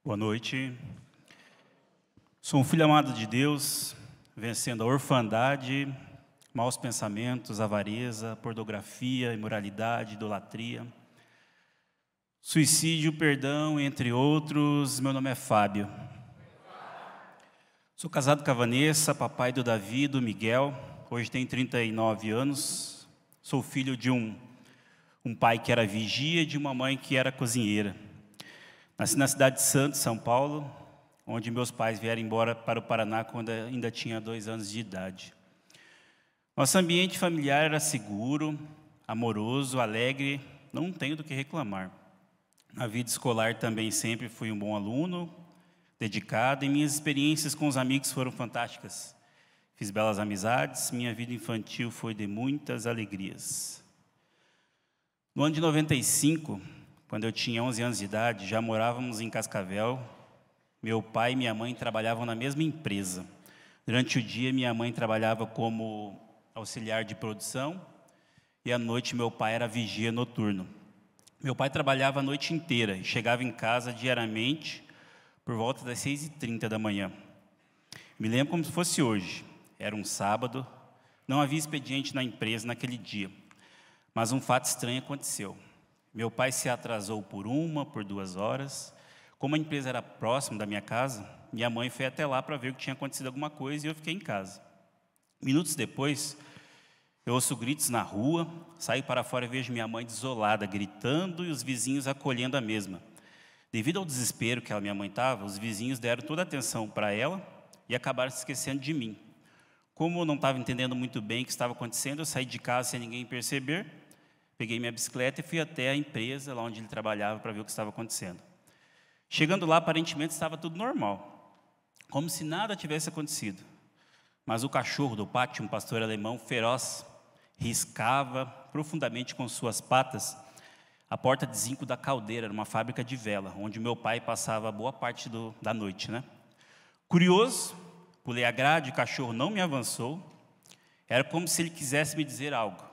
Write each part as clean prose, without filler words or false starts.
Boa noite. Sou um filho amado de Deus, vencendo a orfandade, maus pensamentos, avareza, pornografia, imoralidade, idolatria, suicídio, perdão, entre outros. Meu nome é Fábio. Sou casado com a Vanessa, papai do Davi, do Miguel. Hoje tenho 39 anos. Sou filho de um pai que era vigia e de uma mãe que era cozinheira. Nasci na cidade de Santos, São Paulo, onde meus pais vieram embora para o Paraná quando ainda tinha 2 anos de idade. Nosso ambiente familiar era seguro, amoroso, alegre, não tenho do que reclamar. Na vida escolar também sempre fui um bom aluno, dedicado, e minhas experiências com os amigos foram fantásticas. Fiz belas amizades, minha vida infantil foi de muitas alegrias. No ano de 95, quando eu tinha 11 anos de idade, já morávamos em Cascavel. Meu pai e minha mãe trabalhavam na mesma empresa. Durante o dia, minha mãe trabalhava como auxiliar de produção e à noite meu pai era vigia noturno. Meu pai trabalhava a noite inteira e chegava em casa diariamente por volta das 6h30 da manhã. Me lembro como se fosse hoje. Era um sábado, não havia expediente na empresa naquele dia, mas um fato estranho aconteceu. Meu pai se atrasou por 2 horas. Como a empresa era próxima da minha casa, minha mãe foi até lá para ver que tinha acontecido alguma coisa e eu fiquei em casa. Minutos depois, eu ouço gritos na rua, saio para fora e vejo minha mãe desolada, gritando e os vizinhos acolhendo a mesma. Devido ao desespero que a minha mãe estava, os vizinhos deram toda a atenção para ela e acabaram se esquecendo de mim. Como eu não estava entendendo muito bem o que estava acontecendo, eu saí de casa sem ninguém perceber. Peguei minha bicicleta e fui até a empresa, lá onde ele trabalhava, para ver o que estava acontecendo. Chegando lá, aparentemente estava tudo normal, como se nada tivesse acontecido. Mas o cachorro do pátio, um pastor alemão feroz, riscava profundamente com suas patas a porta de zinco da caldeira, numa fábrica de vela, onde meu pai passava boa parte da noite, né? Curioso, pulei a grade, o cachorro não me avançou. Era como se ele quisesse me dizer algo.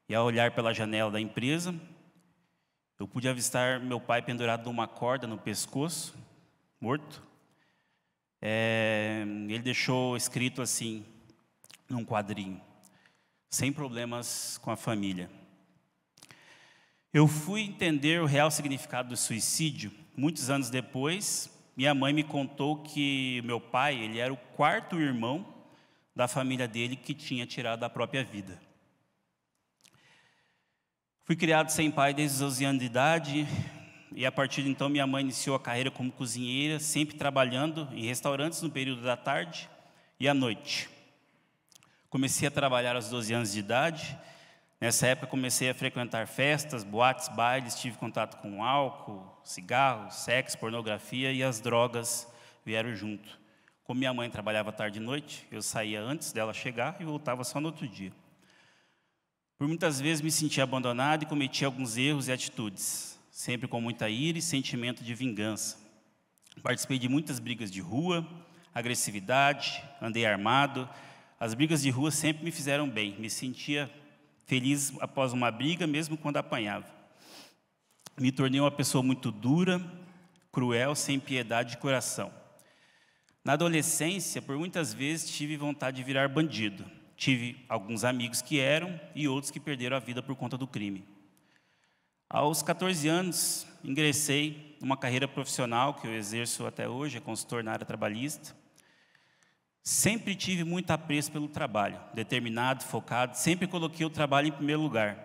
E ao olhar pela janela da empresa, eu pude avistar meu pai pendurado numa corda no pescoço, morto. Ele deixou escrito assim, num quadrinho: sem problemas com a família. Eu fui entender o real significado do suicídio muitos anos depois. Minha mãe me contou que meu pai, ele era o 4º irmão da família dele que tinha tirado a própria vida. Fui criado sem pai desde os 12 anos de idade e a partir de então minha mãe iniciou a carreira como cozinheira, sempre trabalhando em restaurantes no período da tarde e à noite. Comecei a trabalhar aos 12 anos de idade. Nessa época comecei a frequentar festas, boates, bailes, tive contato com álcool, cigarro, sexo, pornografia e as drogas vieram junto. Como minha mãe trabalhava tarde e noite, eu saía antes dela chegar e voltava só no outro dia. Por muitas vezes me senti abandonado e cometi alguns erros e atitudes, sempre com muita ira e sentimento de vingança. Participei de muitas brigas de rua, agressividade, andei armado. As brigas de rua sempre me fizeram bem, me sentia feliz após uma briga, mesmo quando apanhava. Me tornei uma pessoa muito dura, cruel, sem piedade de coração. Na adolescência, por muitas vezes, tive vontade de virar bandido. Tive alguns amigos que eram e outros que perderam a vida por conta do crime. Aos 14 anos, ingressei numa carreira profissional que eu exerço até hoje, é consultor na área trabalhista. Sempre tive muito apreço pelo trabalho, determinado, focado, sempre coloquei o trabalho em primeiro lugar,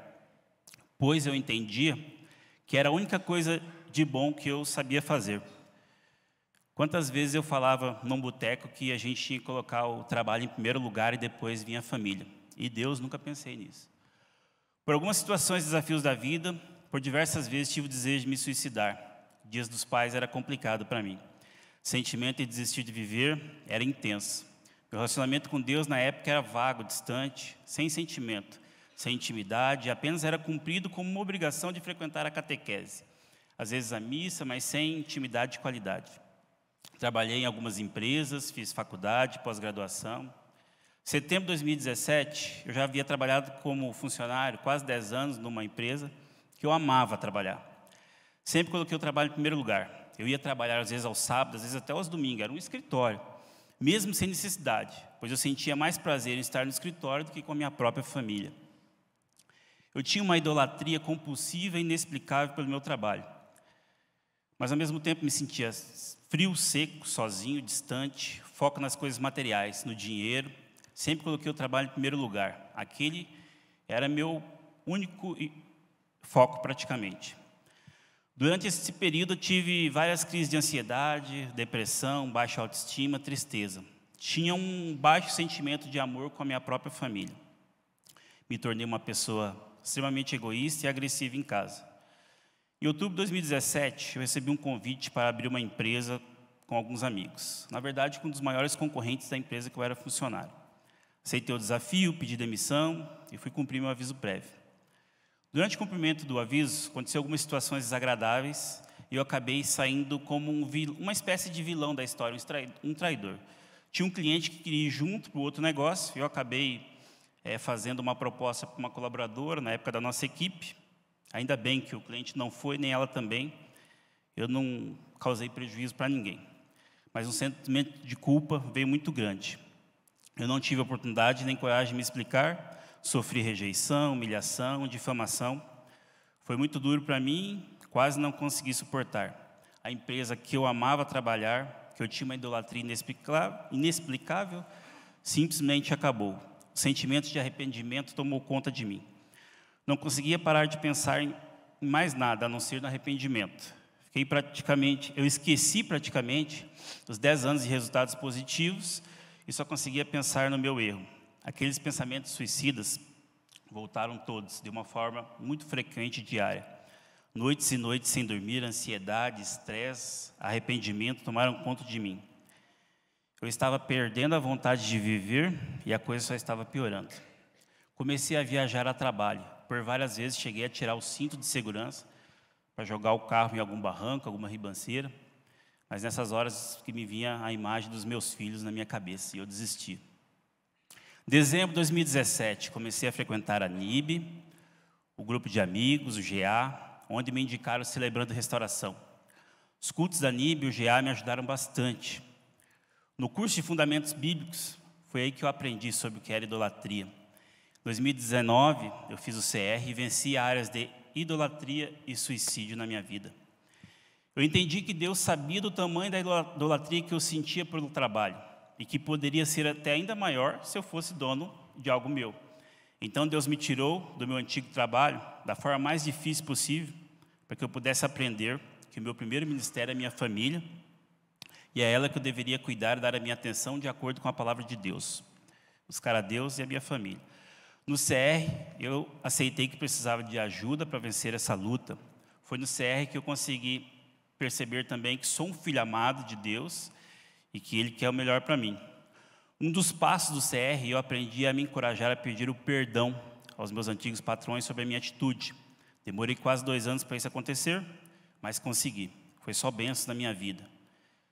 pois eu entendia que era a única coisa de bom que eu sabia fazer. Quantas vezes eu falava num boteco que a gente tinha que colocar o trabalho em primeiro lugar e depois vinha a família. E Deus, nunca pensei nisso. Por algumas situações e desafios da vida, por diversas vezes tive o desejo de me suicidar. Dias dos Pais era complicado para mim. Sentimento de desistir de viver era intenso. Meu relacionamento com Deus na época era vago, distante, sem sentimento, sem intimidade, apenas era cumprido como uma obrigação de frequentar a catequese. Às vezes a missa, mas sem intimidade de qualidade. Trabalhei em algumas empresas, fiz faculdade, pós-graduação. Em setembro de 2017, eu já havia trabalhado como funcionário, quase 10 anos, numa empresa que eu amava trabalhar. Sempre coloquei o trabalho em primeiro lugar. Eu ia trabalhar às vezes aos sábados, às vezes até aos domingos, era um escritório, mesmo sem necessidade, pois eu sentia mais prazer em estar no escritório do que com a minha própria família. Eu tinha uma idolatria compulsiva e inexplicável pelo meu trabalho, mas ao mesmo tempo me sentia frio, seco, sozinho, distante, foco nas coisas materiais, no dinheiro. Sempre coloquei o trabalho em primeiro lugar. Aquele era meu único foco praticamente. Durante esse período eu tive várias crises de ansiedade, depressão, baixa autoestima, tristeza. Tinha um baixo sentimento de amor com a minha própria família. Me tornei uma pessoa extremamente egoísta e agressiva em casa. Em outubro de 2017, eu recebi um convite para abrir uma empresa com alguns amigos. Na verdade, com um dos maiores concorrentes da empresa que eu era funcionário. Aceitei o desafio, pedi demissão e fui cumprir meu aviso prévio. Durante o cumprimento do aviso, aconteceu algumas situações desagradáveis e eu acabei saindo como uma espécie de vilão da história, um traidor. Tinha um cliente que queria ir junto para o outro negócio e eu acabei fazendo uma proposta para uma colaboradora, na época da nossa equipe. Ainda bem que o cliente não foi, nem ela também. Eu não causei prejuízo para ninguém. Mas um sentimento de culpa veio muito grande. Eu não tive oportunidade nem coragem de me explicar. Sofri rejeição, humilhação, difamação. Foi muito duro para mim, quase não consegui suportar. A empresa que eu amava trabalhar, que eu tinha uma idolatria inexplicável, simplesmente acabou. O sentimento de arrependimento tomou conta de mim. Não conseguia parar de pensar em mais nada, a não ser no arrependimento. Eu esqueci praticamente os 10 anos de resultados positivos e só conseguia pensar no meu erro. Aqueles pensamentos suicidas voltaram todos, de uma forma muito frequente e diária. Noites e noites sem dormir, ansiedade, estresse, arrependimento tomaram conta de mim. Eu estava perdendo a vontade de viver e a coisa só estava piorando. Comecei a viajar a trabalho. Por várias vezes cheguei a tirar o cinto de segurança para jogar o carro em algum barranco, alguma ribanceira, mas nessas horas que me vinha a imagem dos meus filhos na minha cabeça e eu desisti. Em dezembro de 2017, comecei a frequentar a NIB, o grupo de amigos, o GA, onde me indicaram celebrando restauração. Os cultos da NIB e o GA me ajudaram bastante. No curso de Fundamentos Bíblicos, foi aí que eu aprendi sobre o que era idolatria. Em 2019, eu fiz o CR e venci áreas de idolatria e suicídio na minha vida. Eu entendi que Deus sabia do tamanho da idolatria que eu sentia pelo trabalho e que poderia ser até ainda maior se eu fosse dono de algo meu. Então Deus me tirou do meu antigo trabalho da forma mais difícil possível para que eu pudesse aprender que o meu primeiro ministério é a minha família e é ela que eu deveria cuidar e dar a minha atenção de acordo com a palavra de Deus. Buscar a Deus e a minha família. No CR, eu aceitei que precisava de ajuda para vencer essa luta. Foi no CR que eu consegui perceber também que sou um filho amado de Deus e que Ele quer o melhor para mim. Um dos passos do CR, eu aprendi a me encorajar a pedir o perdão aos meus antigos patrões sobre a minha atitude. Demorei quase 2 anos para isso acontecer, mas consegui. Foi só bênção na minha vida.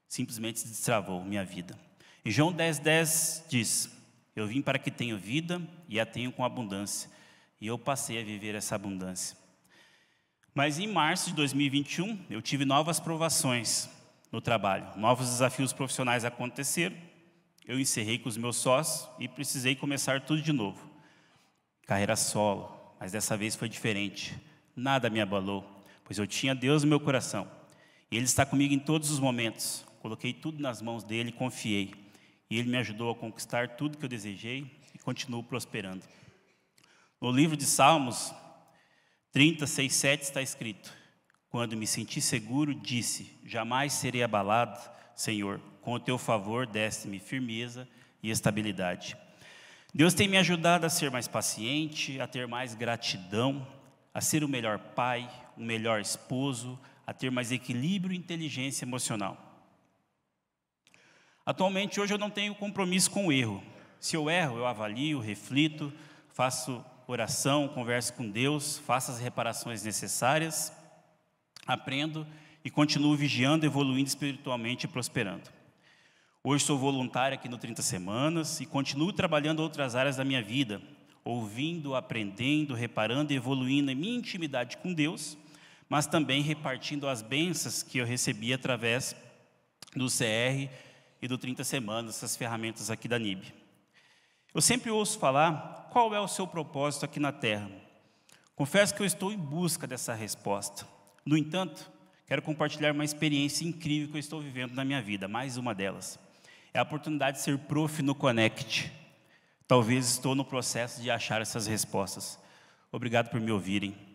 Simplesmente se destravou minha vida. E João 10:10 diz: eu vim para que tenham vida e a tenham com abundância. E eu passei a viver essa abundância. Mas em março de 2021, eu tive novas provações no trabalho. Novos desafios profissionais aconteceram. Eu encerrei com os meus sócios e precisei começar tudo de novo. Carreira solo, mas dessa vez foi diferente. Nada me abalou, pois eu tinha Deus no meu coração. E Ele está comigo em todos os momentos. Coloquei tudo nas mãos dEle e confiei. E Ele me ajudou a conquistar tudo que eu desejei e continuo prosperando. No livro de Salmos 36:7 está escrito: quando me senti seguro, disse: jamais serei abalado, Senhor, com o teu favor deste-me firmeza e estabilidade. Deus tem me ajudado a ser mais paciente, a ter mais gratidão, a ser o melhor pai, um melhor esposo, a ter mais equilíbrio e inteligência emocional. Atualmente, hoje eu não tenho compromisso com o erro. Se eu erro, eu avalio, reflito, faço oração, converso com Deus, faço as reparações necessárias, aprendo e continuo vigiando, evoluindo espiritualmente e prosperando. Hoje sou voluntário aqui no 30 Semanas e continuo trabalhando outras áreas da minha vida, ouvindo, aprendendo, reparando e evoluindo em minha intimidade com Deus, mas também repartindo as bênçãos que eu recebi através do CR e do 30 Semanas, essas ferramentas aqui da NIB. Eu sempre ouço falar, qual é o seu propósito aqui na Terra? Confesso que eu estou em busca dessa resposta. No entanto, quero compartilhar uma experiência incrível que eu estou vivendo na minha vida, mais uma delas. É a oportunidade de ser prof no Connect. Talvez estou no processo de achar essas respostas. Obrigado por me ouvirem.